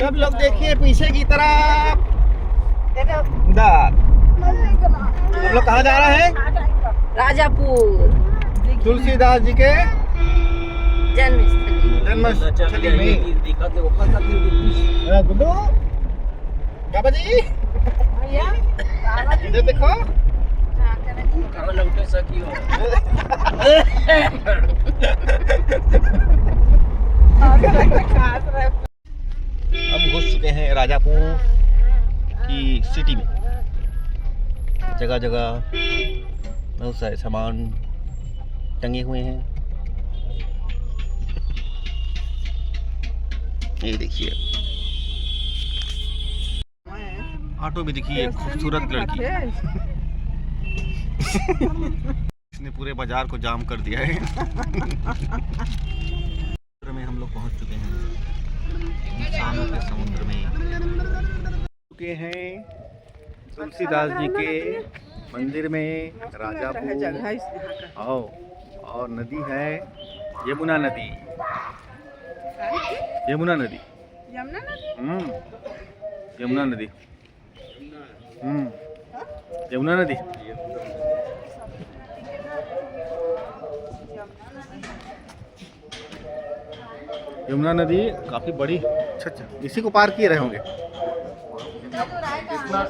सब लोग देखिए पीछे की तरफ। हम लोग कहाँ जा रहे हैं? राजापुर तुलसीदास जी के जन्मस्थली में। गुड्डू बाबा जी इधर देखो। हम घुस चुके हैं राजापुर की सिटी में। जगह जगह बहुत सारे सामान टंगे हुए हैं। ये देखिए ऑटो में देखिए एक खूबसूरत लड़की। इसने पूरे बाजार को जाम कर दिया है। में हम लोग पहुंच चुके हैं इंसानों के समुद्र में। चुके हैं तुलसीदास जी के मंदिर में राजापुर। आओ और नदी है यमुना नदी। यमुना नदी यमुना नदी यमुना नदी। यमुना नदी काफी बड़ी। अच्छा इसी को पार किए रहे होंगे।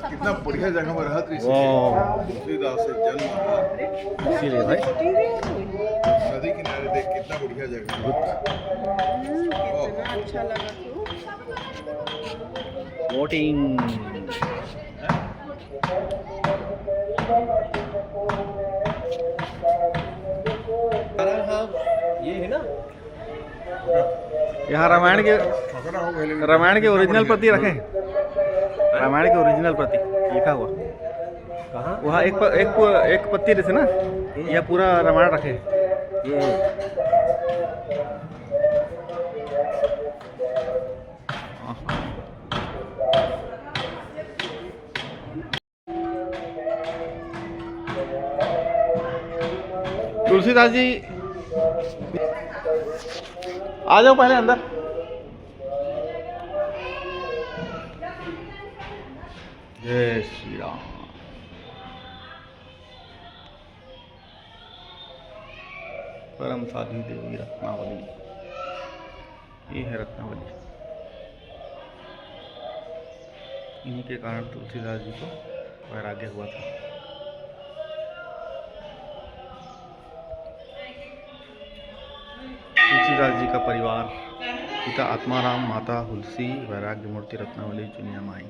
कितना बढ़िया जगह में रहा तुलसीदास से जन्म इसीलिए भाई नदी किनारे देख कितना बढ़िया जगह। अच्छा लगा बोटिंग। ये है ना यहाँ रामायण के ओरिजिनल प्रति रखे। रामायण के ओरिजिनल प्रति लिखा हुआ कहाँ? वहाँ एक पत्ती रहती ना, यह पूरा रामायण रखे। ये तुलसीदास जी आ जाओ पहले अंदर। जय श्री राम। परम साध्वी देवी रत्नावली। ये है रत्नावली। इन्हीं के कारण तुलसीदास जी को वैराग्य हुआ था। तुलसीदास जी का परिवार पिता आत्माराम, माता हुलसी, वैराग्य मूर्ति रत्नावली चुनिया माई।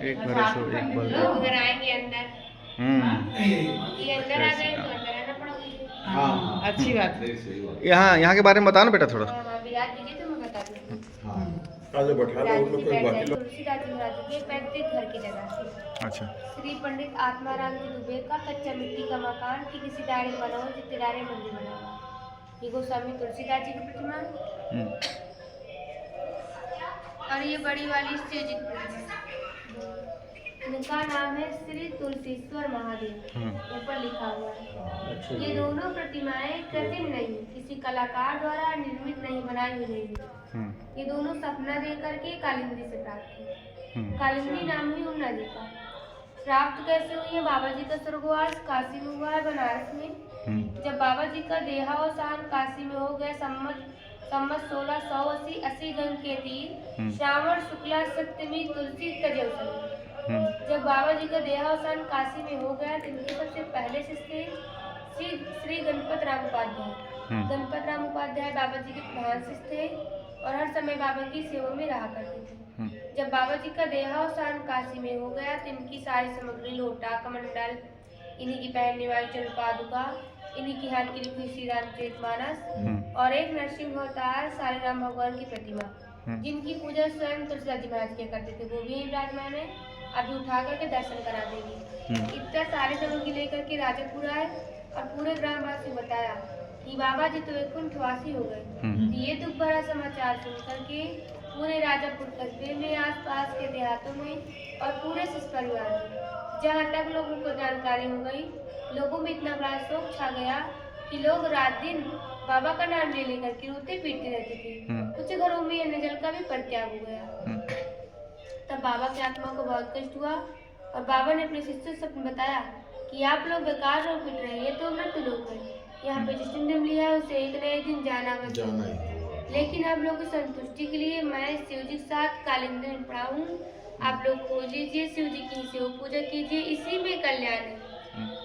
एक भरे सो एक बल। अगर आएंगे अंदर ये अंदर आ गए तो अंदर आना पड़ेगा। अच्छी बात है। यहाँ के बारे में बताओ ना बेटा थोड़ा। बिराज दीजिए तो मैं बता दूँ। तुलसीदास जी महाराज के पैतृक घर की जगह थी। अच्छा। श्री पंडित आत्माराम जी दुबे का कच्चा मिट्टी का मकान की किसी दायरे में बना हुआ, जितने दायरे मंदिर बना हुआ। ये गोस्वामी तुलसीदास जी की प्रतिमा और ये बड़ी वाली शिव जी की प्रतिमा। इनका नाम है श्री तुलसीश्वर महादेव, ऊपर लिखा हुआ है। ये दोनों प्रतिमाएं कृत्रिम नहीं, किसी कलाकार द्वारा निर्मित नहीं, बनाई हुई नहीं। ये दोनों सपना दे करके कालिंदी से प्राप्त हुई। कालिंदी नाम है यमुना जी का। प्राप्त कैसे हुई है? बाबा जी का स्वर्गवास काशी में हुआ है, बनारस में। जब बाबा जी का देहावसान काशी में हो गया संमत 1680 गंग के तीर श्रावण शुक्ला सप्तमी तुलसी तजल। जब बाबा जी का देहावसान काशी में हो गया तो इनके सबसे पहले शिष्य श्री गणपत राम उपाध्याय। गणपत राम उपाध्याय बाबा जी के प्रधान शिष्य थे और हर समय बाबा की सेवा में रहा करते थे। जब बाबा जी का देहावसान काशी में हो गया तो इनकी सारी सामग्री, लोटा, कमंडल, इन्हीं की पहनने वाली चंद्रपादुका, इन्हीं की हाथ की लिखी श्री रामचरितमानस और एक नरसिंह अवतार सारे राम भगवान की प्रतिमा, जिनकी पूजा स्वयं तुलसीदास जी महाराज किया करते थे, वो भी विराजमान है। अभी उठा करके दर्शन करा देंगे। इतना सारे सामग्री लेकर के राजापुर आए और पूरे ग्रामवासी बताया कि बाबा जी तो वैकुंठवासी हो गए। ये दुख भरा समाचार सुन करके पूरे राजापुर कस्बे में, आसपास के देहातों में और पूरे सिख परिवार में। जहाँ तक लोगों को जानकारी हो गई, लोगों में इतना बड़ा शोक छा गया कि लोग रात दिन बाबा का नाम ले लेकर के रोते पीटते रहते थे। कुछ घरों में अन्न जल का भी परित्याग हो गया। तब बाबा की आत्मा को बहुत कष्ट हुआ और बाबा ने अपने शिष्यों से बताया कि आप लोग बेकार रो पिट रहे हैं, ये तो मृत लोग हैं। यहाँ पे जिस दिन लिया है उसे एक न एक दिन जाना है। लेकिन आप लोगों की संतुष्टि के लिए मैं शिव जी के साथ कालिंदी में पड़ा हूँ। आप लोग खोज लीजिए, शिव जी की शिव पूजा कीजिए, इसी में कल्याण है।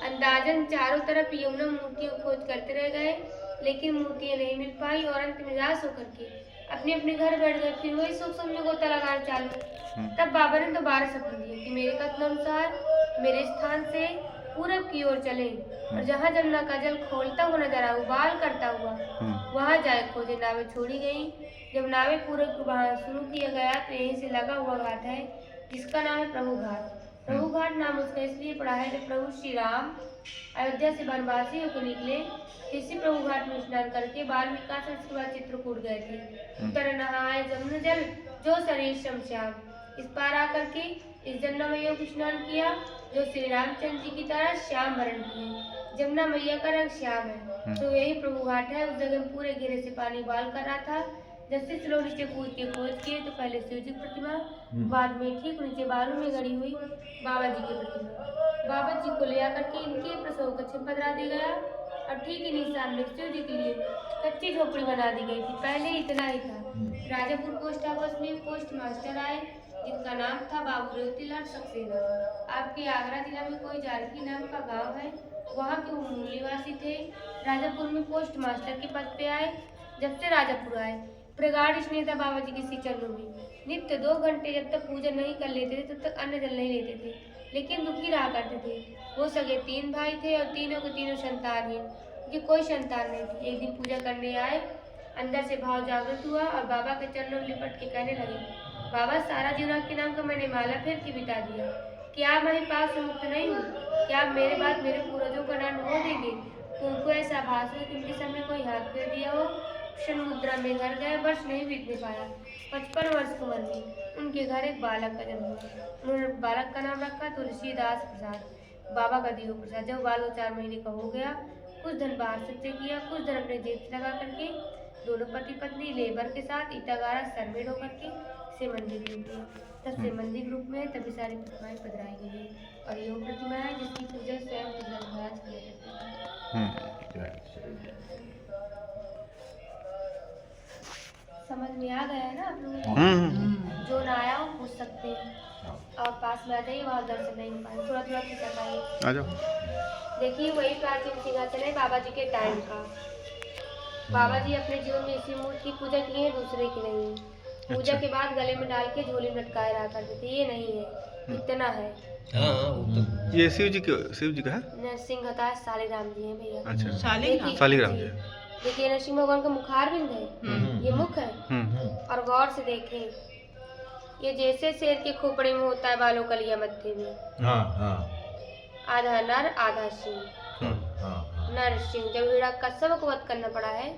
अंदाजन चारों तरफ यमुना मूर्तियों खोज करते रह गए, लेकिन मूर्तियां नहीं मिल पाई और अंत में निराश होकर के अपने अपने घर बैठ गए। फिर वही सोच समझ गोता लगाना चालू। तब बाबा ने दोबारा सपना दिया कि मेरे कथन अनुसार मेरे स्थान से पूरब की ओर चले और जहाँ जमुना का जल खोलता हुआ नजर आया, उबाल करता हुआ, वहाँ जाए खोजे। नावें छोड़ी गई। जब नावें पूरब को वहाँ शुरू किया गया तो यहीं से लगा हुआ घाट है जिसका नाम है प्रभु घाट। प्रभु घाट नाम उसका इसलिए पड़ा है जब प्रभु श्री राम अयोध्या से वनवासी होकर निकले, इसी प्रभु घाट में स्नान करके वाल्मीकि के बाद चित्रकूट गए थे। उत्तर नहाए जमुना जल जो शरीर श्याम, इस पार आकर के इस जमुना मैया को स्नान किया जो श्री रामचंद्र जी की तरह श्याम वर्ण किए। जमुना मैया का रंग श्याम है, तो यही प्रभु घाट है। उस जगह में पूरे घेरे से पानी उबाल कर रहा था। जब से लोग नीचे कूद के खोज किए तो पहले शिव जी की प्रतिमा, बाद में ठीक नीचे बालू में गड़ी हुई बाबा जी की प्रतिमा। बाबा जी को ले आकर के इनके प्रसव कक्ष में पधरा दिया गया और ठीक इन्हीं सामने शिव जी के लिए कच्ची झोपड़ी बना दी गई थी। पहले इतना ही था। राजापुर पोस्ट ऑफिस में पोस्ट मास्टर आए जिनका नाम था बाबू ज्योतिलाल सक्सेना। आपके आगरा जिला में कोई जारकी नाम का गांव है, वहाँ के वो मूल निवासी थे। राजापुर में पोस्ट मास्टर के पद पे आए। जब से राजापुर आए प्रगाढ़ स्नेह था बाबा जी के श्री चरणों में। नित्य 2 घंटे जब तक पूजन नहीं कर लेते थे तब तक अन्न जल नहीं लेते थे, लेकिन दुखी रहा करते थे। वो सगे 3 भाई थे और तीनों के तीनों संतान हैं, उनकी कोई संतान नहीं थी। एक दिन पूजा करने आए, अंदर से भाव जागृत हुआ और बाबा के चरणों में लिपट के कहने लगे, बाबा सारा जीवन आपके नाम का मैंने माला फेर के बिता दिया, क्या मैं पाप से मुक्त नहीं हूँ? क्या आप मेरे बाद मेरे पूर्वजों का नाम हो देंगे? तो उनको ऐसा आभास हुआ कि उनके सामने कोई हाथ फेर दिया हो। क्षण मुद्रा में घर गए, वर्ष नहीं बीतने पाया, 55 वर्ष की उम्र में उनके घर एक बालक का जन्म हुआ। उन्होंने बालक का नाम रखा तुलसीदास प्रसाद, बाबा का दियो प्रसाद। जब बालक 4 महीने का हो गया, कुछ धन बाहर सच्चे किया, कुछ धन अपने जेब से लगा करके दोनों पति पत्नी लेबर के साथ ईटागारा सरमेड होकर के से मंदिर में गए। तब से मंदिर रूप में तभी सारी प्रतिमाएं पधराई गई है और ये वो प्रतिमा है जिसकी पूजा स्वयं महाराज किया करते हैं। समझ में आ गया है ना आप लोगों को? जो ना आया वो पूछ सकते हैं और पास में आ जाइए, वहाँ दर्शन नहीं हो पाए, थोड़ा थोड़ा खिंचा पाइए। आ जाओ। देखिए वही प्राचीन सिंहासन है बाबा जी के टाइम का। बाबा जी अपने जीवन में इसी मूर्ति की पूजा की है, दूसरे की नहीं। पूजा के बाद गले में डाल के झोली में लटकाए रहा करते थे। ये नहीं है, इतना है। ये शिव जी का है? नरसिंह अवतार सालीग्राम जी है भैया। अच्छा, शालिग्राम जी। देखिए नरसिंह भगवान का मुखार बिंद है, ये मुख है। और गौर से देखें, ये जैसे शेर के खोपड़े में होता है बालों कलिया मत्थे में। आधा नर आधा सिंह। नरसिंह जब हिरण्यकश्यप को वध करना पड़ा है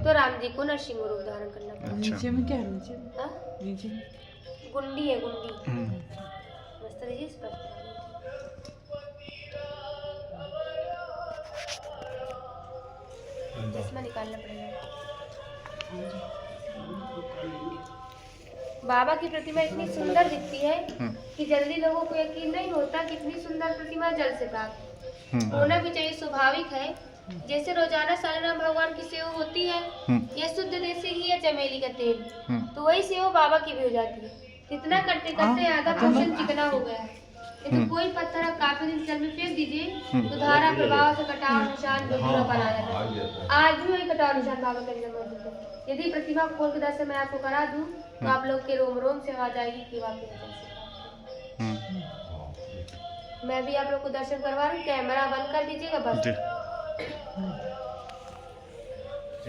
तो राम जी को नरसिंह रूप धारण करना पड़ा। नीचे में क्या है? नीचे गुंडी है, गुंडी। मस्त रहिए इस पर। चश्मा निकालना पड़ेगा। बाबा की प्रतिमा इतनी सुंदर दिखती है कि जल्दी लोगों को यकीन नहीं होता कि इतनी सुंदर प्रतिमा जल से प्राप्त होना भी चाहिए, स्वाभाविक है। जैसे रोजाना सालीग्राम भगवान की सेवा होती है, यह शुद्ध देसी घी या चमेली का तेल, तो वही सेवा बाबा की भी हो जाती है। इतना करते करते आधा पोषण चिकना हो गया है। यदि कोई पत्थर आप काफी दिन जल में फेंक दीजिए तो धारा प्रभाव से कटाव निशान बिल्कुल बना जाता है। आज भी वही कटाव निशान बाबा के अंदर मौजूद है। यदि प्रतिमा खोल के दर्शन मैं आपको करा दूं तो आप लोग के रोम रोम से आ जाएगी कि वाकई मैं भी आप लोग को दर्शन करवा रही हूँ। कैमरा बंद कर दीजिएगा बस।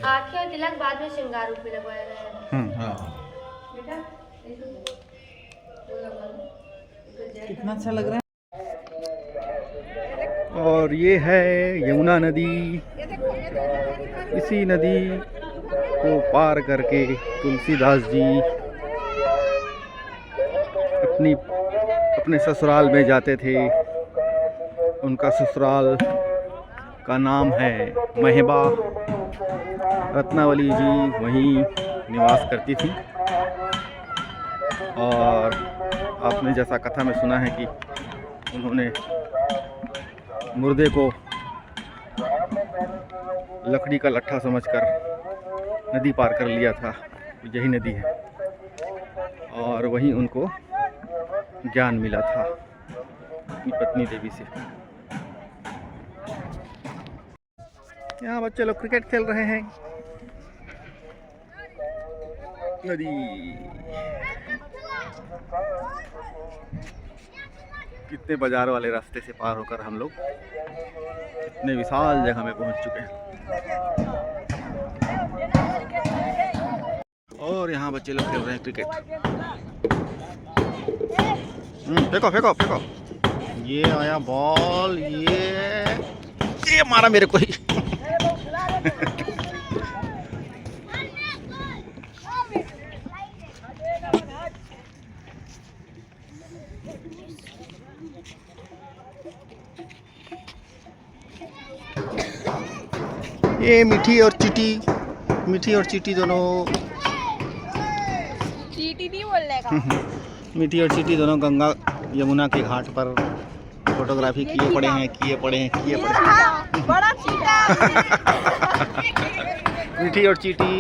आंखें और तिलक बाद में श्रृंगार रूप में लगवाया गया है। बेटा कितना अच्छा लग रहा है। और ये है यमुना नदी। इसी नदी को पार करके तुलसीदास जी अपने ससुराल में जाते थे। उनका ससुराल का नाम है महिबा। रत्नावली जी वहीं निवास करती थी। और आपने जैसा कथा में सुना है कि उन्होंने मुर्दे को लकड़ी का लट्ठा समझकर नदी पार कर लिया था। यही नदी है और वहीं उनको ज्ञान मिला था अपनी पत्नी देवी से। यहाँ बच्चे लोग क्रिकेट खेल रहे हैं। नदी कितने बाजार वाले रास्ते से पार होकर हम लोग इतने विशाल जगह में पहुंच चुके हैं। और यहाँ बच्चे लोग खेल रहे हैं क्रिकेट। फेंको फेंको फेंको। ये आया बॉल, ये मारा मेरे को ही। ये मीठी और चीटी दोनों, चीटी नहीं बोलने का। मीठी और चीटी दोनों गंगा यमुना के घाट पर फोटोग्राफी किए पड़े हैं। बड़ा चीटा। मीठी और चीटी।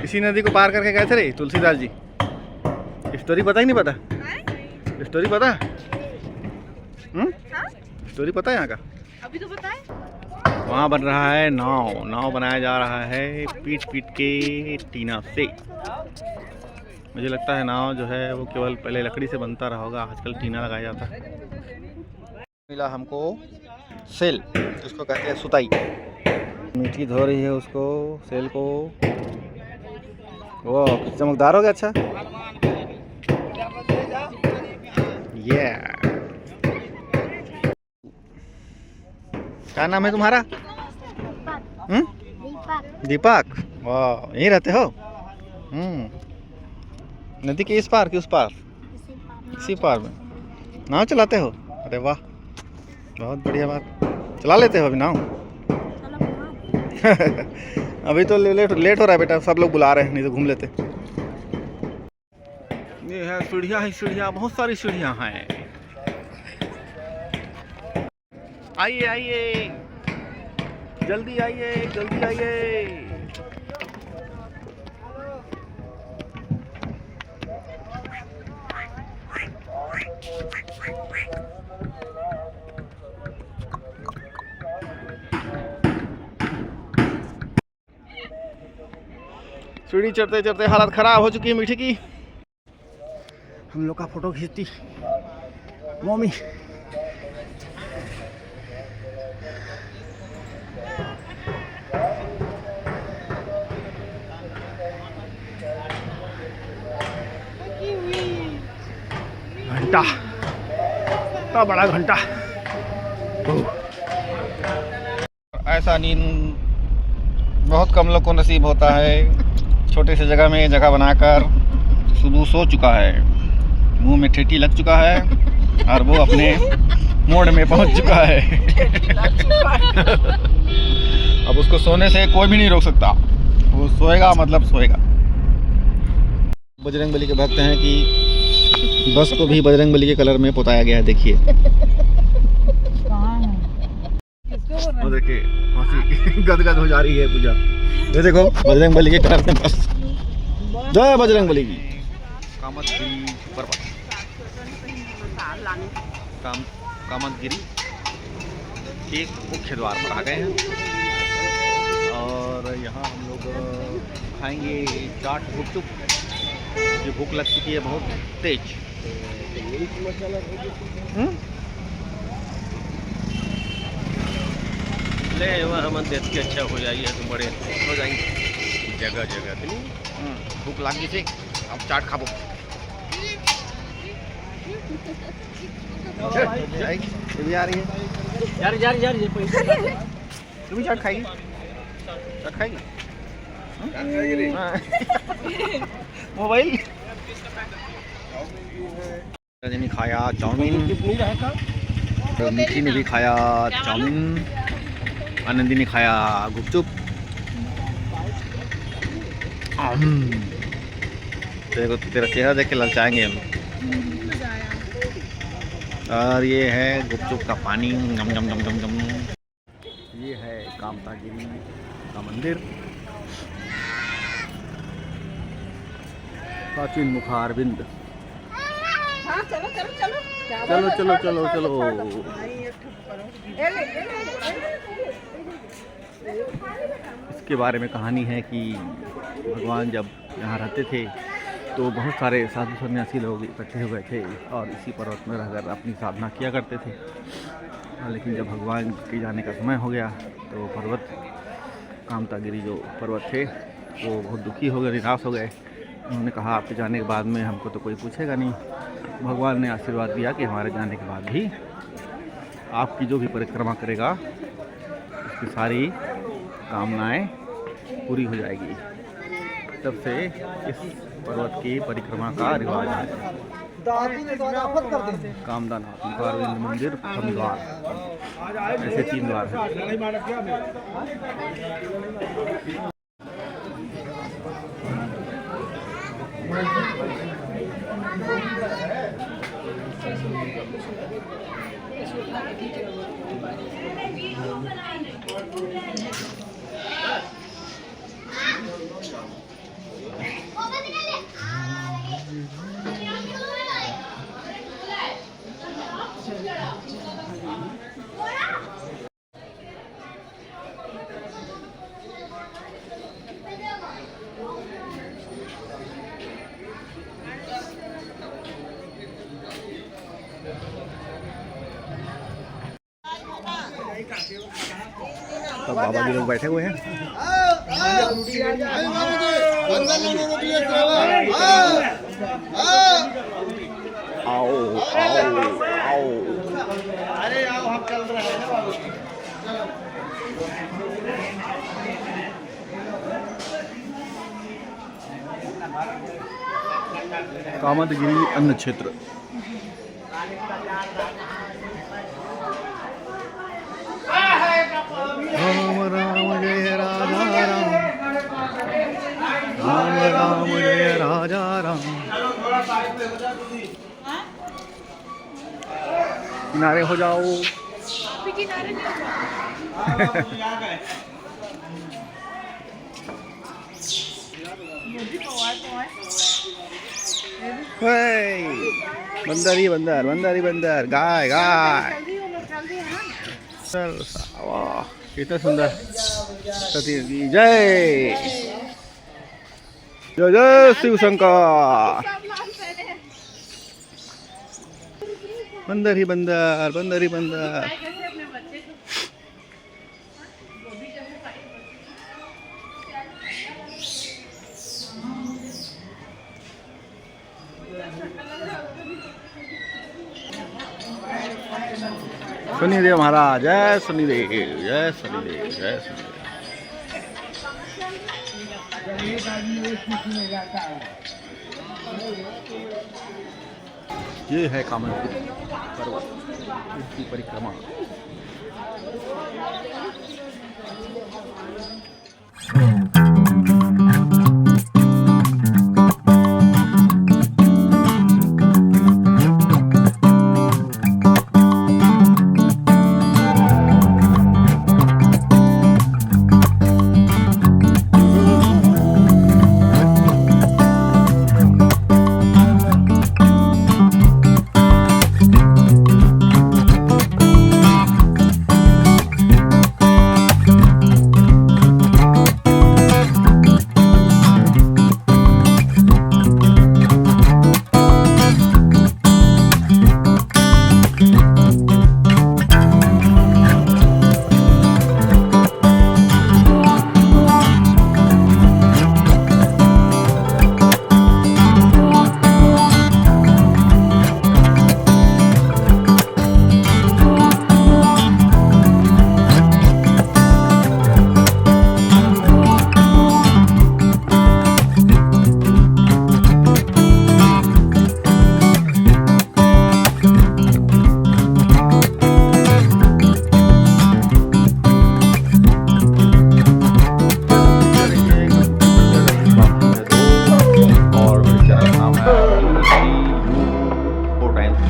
इसी नदी को पार करके गए थे रे तुलसीदास जी। स्टोरी पता ही नहीं पता? स्टोरी पता? स्टोरी पता है यहाँ का? अभी तो पता है। वहाँ बन रहा है नाव बनाया जा रहा है पीट के टीना से। मुझे लगता है नाव जो है वो केवल पहले लकड़ी से बनता रहा होगा, आजकल टीना लगाया जाता है। मिला हमको सेल, जिसको कहते हैं सुताई। मीठी धो रही है उसको, सेल को। वो चमकदार हो गया। अच्छा ये क्या नाम है तुम्हारा? दीपक। वाह, यहीं रहते हो? नदी के इस पार कि उस पार? इसी पार में नाव चलाते हो? अरे वाह, बहुत बढ़िया बात। चला लेते हो अभी नाव? अभी तो लेट हो रहा है बेटा, सब लोग बुला रहे हैं, नहीं तो घूम लेते। ये है सीढ़ियाँ ही सीढ़ियाँ, बहुत सारी सीढ़ियाँ हैं। आइए आइए, जल्दी आइए, जल्दी आइए। सीढ़ी चढ़ते चढ़ते हालत खराब हो चुकी है मीठी की। हम लोग का फोटो खींचती मम्मी। घंटा, इतना बड़ा घंटा। ऐसा नींद बहुत कम लोग को नसीब होता है। छोटे से जगह में जगह बनाकर सुबह सो चुका है, मुंह में ठेठी लग चुका है और वो अपने मोड़ में पहुंच चुका है। अब उसको सोने से कोई भी नहीं रोक सकता, वो सोएगा मतलब सोएगा। बजरंगबली के भक्त हैं कि बस को भी बजरंगबली के कलर में पोताया गया है। देखिए, वो देखिए गदगद हो जा रही है पूजा। ये देखो बजरंगबली के कलर में बस। जय बजरंगबली की। कामतगिरी पर्वत, कामतगिरी के मुख्य द्वार पर आ गए हैं और यहाँ हम लोग खाएंगे चाट गुपचुप। ये भूख लग चुकी है बहुत तेज। ले वहाँ मन देख के अच्छा हो जाइए, तुम बड़े हो जाएंगे जगह जगह। भूख लगी थी, अब चाट खाबो। ये भी आ रही है यार। तुम भी चाट खाएगी? चाट खाएगी? मोबाइल ने खाया चाउमीन, तो मीठी ने भी खाया चाउमीन, आनंदी ने खाया गुपचुप। तेरा चेहरा देख के ललचाएंगे हम। और ये है गुपचुप का पानी, गम गम गम गम गम। ये है कामतागिरी का मंदिर, प्राचीन मुखारबिंद। हाँ चलो चलो चलो चलो चलो चलो चलो। इसके बारे में कहानी है कि भगवान जब यहाँ रहते थे तो बहुत सारे साधु सन्यासी लोग इकट्ठे हो गए थे और इसी पर्वत में रहकर अपनी साधना किया करते थे। लेकिन जब भगवान के जाने का समय हो गया तो पर्वत कामतागिरी जो पर्वत थे वो बहुत दुखी हो गए, निराश हो गए। उन्होंने कहा आपके जाने के बाद में हमको तो कोई पूछेगा नहीं। भगवान ने आशीर्वाद दिया कि हमारे जाने के बाद भी आपकी जो भी परिक्रमा करेगा उसकी सारी कामनाएं पूरी हो जाएगी। तब से इस पर्वत की परिक्रमा का रिवाज है। कामदानाथ मुखारबिंद मंदिर, प्रथम द्वार, ऐसे 3 द्वार हैं। तो बाबा जी लोग बैठे हुए हैं। आओ आओ आओ, अरे आओ, हम चल रहे हैं बाबू। कामतगिरी अन्न क्षेत्र। राम राम जय राजा राम, राम राम जय राजा राम। किनारे हो जाओ। बंदर ही बंदर, बंदर ही बंदर, गाय गाय। वाह कितना सुंदर। सती की जय, जय जय शिव शंकर। बंदर ही बंदर, बंदर ही बंदर। शनिदेव महाराज, जय शनिदेव, जय शनिदेव, जय शनिदेव। ये है कामतगिरी पर्वत, इसकी परिक्रमा।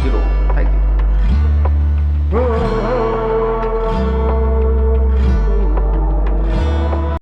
0